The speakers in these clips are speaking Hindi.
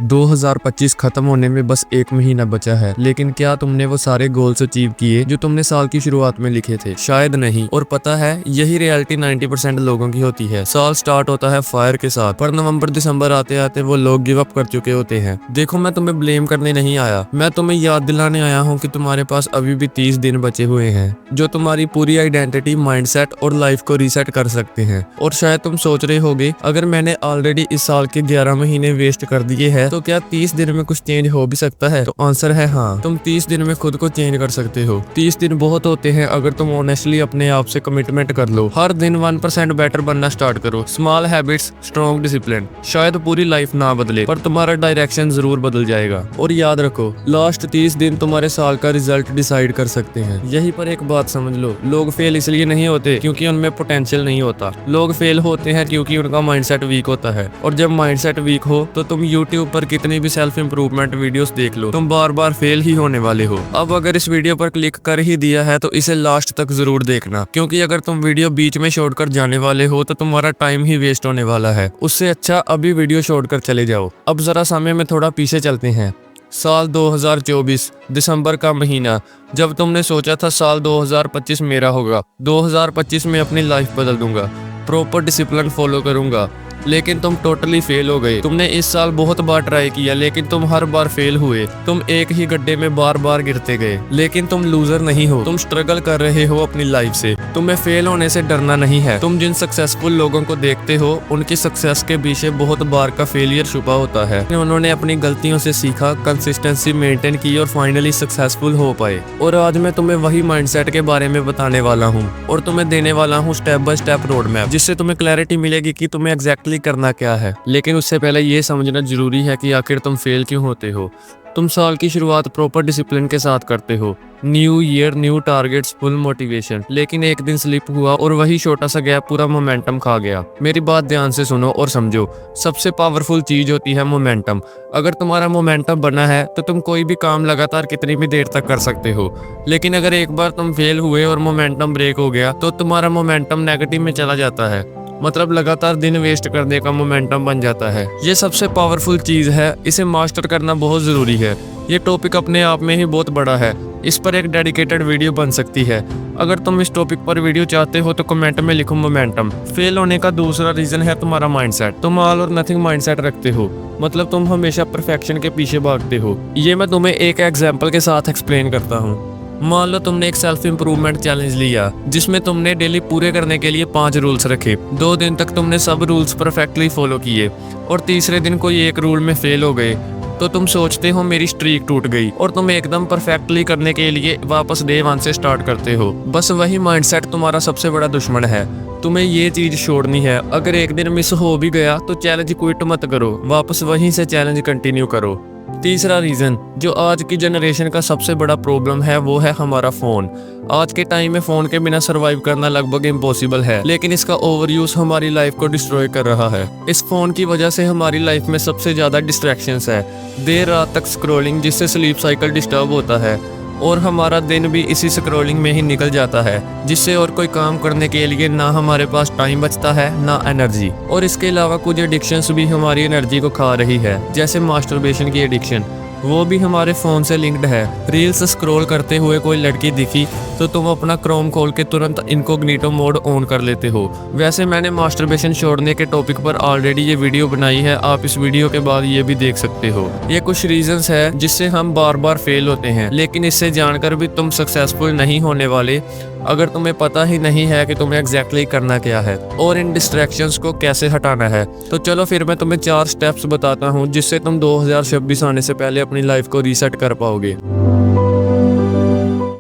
2025 खत्म होने में बस 1 महीना बचा है, लेकिन क्या तुमने वो सारे गोल्स अचीव किए जो तुमने साल की शुरुआत में लिखे थे? शायद नहीं। और पता है, यही रियलिटी 90% लोगों की होती है। साल स्टार्ट होता है फायर के साथ, पर नवंबर दिसंबर आते आते वो लोग गिव अप कर चुके होते हैं। देखो, मैं तुम्हें ब्लेम करने नहीं आया, मैं तुम्हें याद दिलाने आया हूँ कि तुम्हारे पास अभी भी 30 दिन बचे हुए हैं, जो तुम्हारी पूरी आइडेंटिटी, माइंडसेट और लाइफ को रीसेट कर सकते हैं। और शायद तुम सोच रहे होगे, अगर मैंने ऑलरेडी इस साल के 11 महीने वेस्ट कर दिए हैं तो क्या 30 दिन में कुछ चेंज हो भी सकता है? तो आंसर है हाँ, तुम 30 दिन में खुद को चेंज कर सकते हो। 30 दिन बहुत होते हैं अगर तुम ऑनेस्टली अपने आप से कमिटमेंट कर लो। हर दिन 1% बेटर बनना स्टार्ट करो। Small habits, strong discipline. शायद पूरी लाइफ ना बदले, पर तुम्हारा डायरेक्शन जरूर बदल जाएगा। और याद रखो, लास्ट 30 दिन तुम्हारे साल का रिजल्ट डिसाइड कर सकते हैं। यहीं पर एक बात समझ लो, लोग फेल इसलिए नहीं होते क्योंकि उनमें पोटेंशियल नहीं होता। लोग फेल होते हैं क्योंकि उनका माइंडसेट वीक होता है। और जब माइंडसेट वीक हो तो तुम यूट्यूब पर कितनी भी सेल्फ इंप्रूवमेंट वीडियोस देख लो, तुम बार बार फेल ही होने वाले हो। अब अगर इस वीडियो पर क्लिक कर ही दिया है तो इसे लास्ट तक जरूर देखना, क्योंकि अगर तुम वीडियो बीच में छोड़कर जाने वाले हो तो तुम्हारा टाइम ही वेस्ट होने वाला है। उससे अच्छा अभी वीडियो छोड़कर चले जाओ। अब जरा समय में थोड़ा पीछे चलते हैं। साल 2024 दिसंबर का महीना, जब तुमने सोचा था साल 2025 मेरा होगा, 2025 में अपनी लाइफ बदल दूंगा, प्रॉपर डिसिप्लिन फॉलो करूंगा, लेकिन तुम टोटली फेल हो गए। तुमने इस साल बहुत बार ट्राई किया, लेकिन तुम हर बार फेल हुए। तुम एक ही गड्ढे में बार बार गिरते गए, लेकिन तुम लूजर नहीं हो। तुम स्ट्रगल कर रहे हो अपनी लाइफ से। तुम्हें फेल होने से डरना नहीं है। तुम जिन सक्सेसफुल लोगों को देखते हो, उनकी सक्सेस के पीछे बहुत बार का फेलियर छुपा होता है। उन्होंने अपनी गलतियों से सीखा, कंसिस्टेंसी मेंटेन की और फाइनली सक्सेसफुल हो पाए। और आज मैं तुम्हें वही माइंडसेट के बारे में बताने वाला हूँ, और तुम्हें देने वाला हूँ step by step road map, जिससे तुम्हें क्लैरिटी मिलेगी कि तुम्हें एग्जैक्टली करना क्या है। लेकिन उससे पहले ये समझना जरूरी है कि आखिर तुम फेल क्यों होते हो। तुम साल की शुरुआत प्रॉपर डिसिप्लिन के साथ करते हो, new year new targets, full motivation, लेकिन एक दिन स्लिप हुआ और वही छोटा सा गैप पूरा मोमेंटम खा गया। मेरी बात ध्यान से सुनो और समझो, सबसे पावरफुल चीज होती है मोमेंटम। अगर तुम्हारा मोमेंटम बना है तो तुम कोई भी काम लगातार कितनी भी देर तक कर सकते हो। लेकिन अगर एक बार तुम फेल हुए और मोमेंटम ब्रेक हो गया तो तुम्हारा मोमेंटम नेगेटिव में चला जाता है, मतलब लगातार दिन वेस्ट करने का मोमेंटम बन जाता है। ये सबसे पावरफुल चीज है, इसे मास्टर करना बहुत जरूरी है। ये टॉपिक अपने आप में ही बहुत बड़ा है, इस पर एक डेडिकेटेड वीडियो बन सकती है। अगर तुम इस टॉपिक पर वीडियो चाहते हो तो कमेंट में लिखो मोमेंटम। फेल होने का दूसरा रीजन है तुम्हारा माइंडसेट। तुम ऑल और नथिंग माइंडसेट रखते हो, मतलब तुम हमेशा परफेक्शन के पीछे भागते हो। ये मैं तुम्हें एक एग्जाम्पल के साथ एक्सप्लेन करता हूँ। मान लो तुमने एक सेल्फ इंप्रूवमेंट चैलेंज लिया, जिसमें तुमने डेली पूरे करने के लिए 5 रूल्स रखे। 2 दिन तक तुमने सब रूल्स परफेक्टली फॉलो किए और तीसरे दिन कोई एक रूल में फेल हो गए, तो तुम सोचते हो मेरी स्ट्रीक टूट गई, और तुम एकदम परफेक्टली करने के लिए वापस डे 1 से स्टार्ट करते हो। बस वही माइंडसेट तुम्हारा सबसे बड़ा दुश्मन है। तुम्हें ये चीज छोड़नी है। अगर एक दिन मिस हो भी गया तो चैलेंज क्विट मत करो, वापस वहीं से चैलेंज कंटिन्यू करो। तीसरा रीजन जो आज की जनरेशन का सबसे बड़ा प्रॉब्लम है, वो है हमारा फोन। आज के टाइम में फोन के बिना सरवाइव करना लगभग इम्पॉसिबल है, लेकिन इसका ओवर यूज हमारी लाइफ को डिस्ट्रॉय कर रहा है। इस फोन की वजह से हमारी लाइफ में सबसे ज्यादा डिस्ट्रैक्शंस है। देर रात तक स्क्रॉलिंग, जिससे स्लीप साइकिल डिस्टर्ब होता है, और हमारा दिन भी इसी स्क्रॉलिंग में ही निकल जाता है, जिससे और कोई काम करने के लिए ना हमारे पास टाइम बचता है ना एनर्जी। और इसके अलावा कुछ एडिक्शंस भी हमारी एनर्जी को खा रही है, जैसे मास्टरबेशन की एडिक्शन, वो भी हमारे फोन से लिंक्ड है। रील्स स्क्रॉल करते हुए कोई लड़की दिखी तो तुम अपना क्रोम खोल के तुरंत इनकॉग्निटो मोड ऑन कर लेते हो। वैसे मैंने मास्टरबेशन छोड़ने के टॉपिक पर ऑलरेडी ये वीडियो बनाई है, आप इस वीडियो के बाद ये भी देख सकते हो। ये कुछ रीजंस है जिससे हम बार बार फेल होते हैं, लेकिन इससे जानकर भी तुम सक्सेसफुल नहीं होने वाले अगर तुम्हें पता ही नहीं है कि तुम्हें एग्जैक्टली करना क्या है और इन डिस्ट्रैक्शंस को कैसे हटाना है। तो चलो फिर मैं तुम्हें 4 स्टेप्स बताता हूँ, जिससे तुम 2026 आने से पहले अपनी लाइफ को रीसेट कर पाओगे।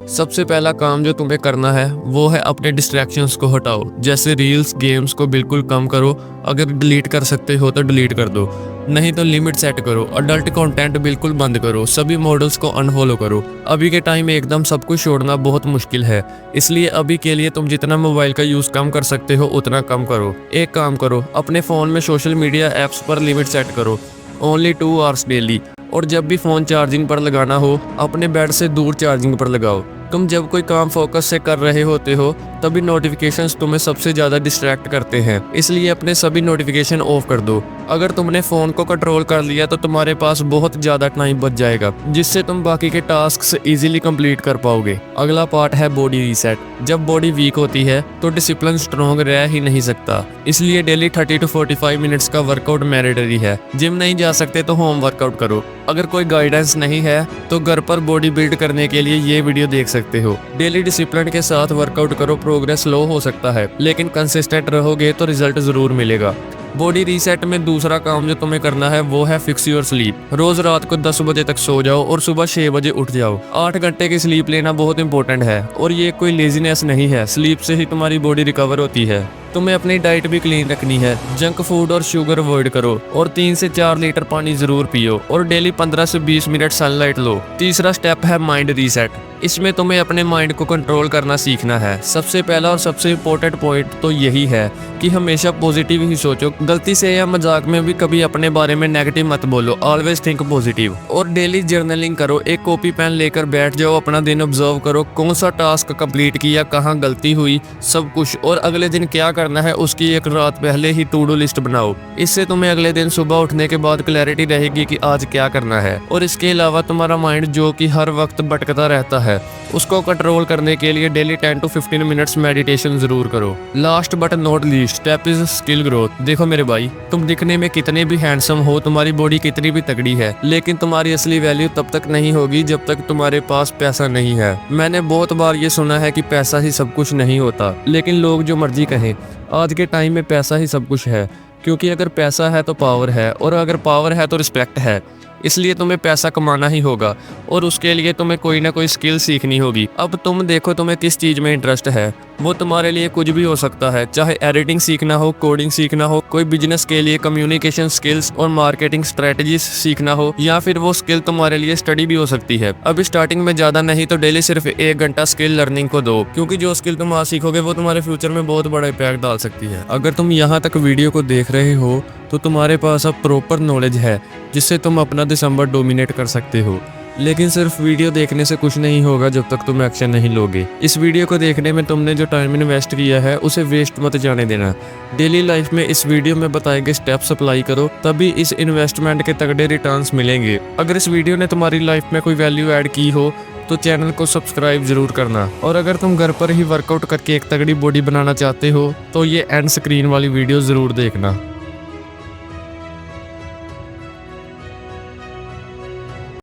सबसे पहला काम जो तुम्हें करना है वो है अपने डिस्ट्रैक्शंस को हटाओ, जैसे रील्स, गेम्स को बिल्कुल कम करो। अगर डिलीट कर सकते हो तो डिलीट कर दो, नहीं तो लिमिट सेट करो। अडल्ट कंटेंट बिल्कुल बंद करो, सभी मॉडल्स को अनफॉलो करो। अभी के टाइम में एकदम सब कुछ छोड़ना बहुत मुश्किल है, इसलिए अभी के लिए तुम जितना मोबाइल का यूज कम कर सकते हो उतना कम करो। एक काम करो, अपने फोन में सोशल मीडिया एप्स पर लिमिट सेट करो, ओनली 2 आवर्स डेली। और जब भी फोन चार्जिंग पर लगाना हो, अपने बेड से दूर चार्जिंग पर लगाओ। तुम जब कोई काम फोकस से कर रहे होते हो तभी नोटिफिकेशंस तुम्हें सबसे ज़्यादा डिस्ट्रैक्ट करते हैं, इसलिए अपने सभी नोटिफिकेशन ऑफ कर दो। अगर तुमने फ़ोन को कंट्रोल कर लिया तो तुम्हारे पास बहुत ज़्यादा टाइम बच जाएगा, जिससे तुम बाकी के टास्क इजीली कंप्लीट कर पाओगे। अगला पार्ट है बॉडी रीसेट। जब बॉडी वीक होती है तो डिसिप्लिन स्ट्रॉन्ग रह ही नहीं सकता, इसलिए डेली 30 to 45 मिनट्स का वर्कआउट मैंडेटरी है। जिम नहीं जा सकते तो होम वर्कआउट करो। अगर कोई गाइडेंस नहीं है तो घर पर बॉडी बिल्ड करने के लिए ये वीडियो देख सकते हो। डेली डिसिप्लिन के साथ वर्कआउट करो। प्रोग्रेस स्लो हो सकता है लेकिन कंसिस्टेंट रहोगे तो रिजल्ट जरूर मिलेगा। बॉडी रीसेट में दूसरा काम जो तुम्हें करना है वो है फिक्स योर स्लीप। रोज रात को 10 बजे तक सो जाओ और सुबह 6 बजे उठ जाओ। 8 घंटे की स्लीप लेना बहुत इंपॉर्टेंट है और ये कोई लेजीनेस नहीं है। स्लीप से ही तुम्हारी बॉडी रिकवर होती है। तुम्हें अपनी डाइट भी क्लीन रखनी है। जंक फूड और शुगर अवॉइड करो और 3 से 4 लीटर पानी जरूर पियो और डेली 15 से 20 मिनट सनलाइट लो। तीसरा स्टेप है माइंड रीसेट। इसमें तुम्हें अपने माइंड को कंट्रोल करना सीखना है। सबसे पहला और सबसे इम्पोर्टेंट पॉइंट तो यही है कि हमेशा पॉजिटिव ही सोचो। गलती से या मजाक में भी कभी अपने बारे में नेगेटिव मत बोलो। Always think positive. और डेली जर्नलिंग करो। एक कॉपी पेन लेकर बैठ जाओ, अपना दिन ऑब्जर्व करो, कौन सा टास्क कंप्लीट किया, कहाँ गलती हुई, सब कुछ। और अगले दिन क्या करना है उसकी एक रात पहले ही टू डू लिस्ट बनाओ। इससे तुम्हें अगले दिन सुबह उठने के बाद क्लैरिटी रहेगी कि आज क्या करना है। और इसके अलावा तुम्हारा माइंड जो कि हर वक्त भटकता रहता है उसको कंट्रोल करने के लिए डेली 10 to 15 मिनट्स मेडिटेशन जरूर करो। Last but not least step is skill growth. देखो मेरे भाई, तुम दिखने में कितने भी हैंडसम हो, तुम्हारी बॉडी कितनी भी तगड़ी है, लेकिन तुम्हारी असली वैल्यू तब तक नहीं होगी जब तक तुम्हारे पास पैसा नहीं है। मैंने बहुत बार ये सुना है कि पैसा ही सब कुछ नहीं होता, लेकिन लोग जो मर्जी कहें, आज के टाइम में पैसा ही सब कुछ है। क्योंकि अगर पैसा है तो पावर है और अगर पावर है तो रिस्पेक्ट है। इसलिए तुम्हें पैसा कमाना ही होगा और उसके लिए तुम्हें कोई ना कोई स्किल सीखनी होगी। अब तुम देखो तुम्हें किस चीज़ में इंटरेस्ट है, वो तुम्हारे लिए कुछ भी हो सकता है। चाहे एडिटिंग सीखना हो, कोडिंग सीखना हो, कोई बिजनेस के लिए कम्युनिकेशन स्किल्स और मार्केटिंग स्ट्रेटजीज सीखना हो, या फिर वो स्किल तुम्हारे लिए स्टडी भी हो सकती है। अब स्टार्टिंग में ज़्यादा नहीं तो डेली सिर्फ 1 घंटा स्किल लर्निंग को दो, क्योंकि जो स्किल तुम आज सीखोगे वो तुम्हारे फ्यूचर में बहुत बड़ा इम्पैक्ट डाल सकती है। अगर तुम यहाँ तक वीडियो को देख रहे हो तो तुम्हारे पास अब प्रॉपर नॉलेज है जिससे तुम अपना दिसंबर डोमिनेट कर सकते हो। लेकिन सिर्फ वीडियो देखने से कुछ नहीं होगा जब तक तुम एक्शन नहीं लोगे। इस वीडियो को देखने में तुमने जो टाइम इन्वेस्ट किया है उसे वेस्ट मत जाने देना। डेली लाइफ में इस वीडियो में बताए गए स्टेप्स अप्लाई करो, तभी इस इन्वेस्टमेंट के तगड़े रिटर्न्स मिलेंगे। अगर इस वीडियो ने तुम्हारी लाइफ में कोई वैल्यू ऐड की हो तो चैनल को सब्सक्राइब जरूर करना। और अगर तुम घर पर ही वर्कआउट करके एक तगड़ी बॉडी बनाना चाहते हो तो ये एंड स्क्रीन वाली वीडियो जरूर देखना।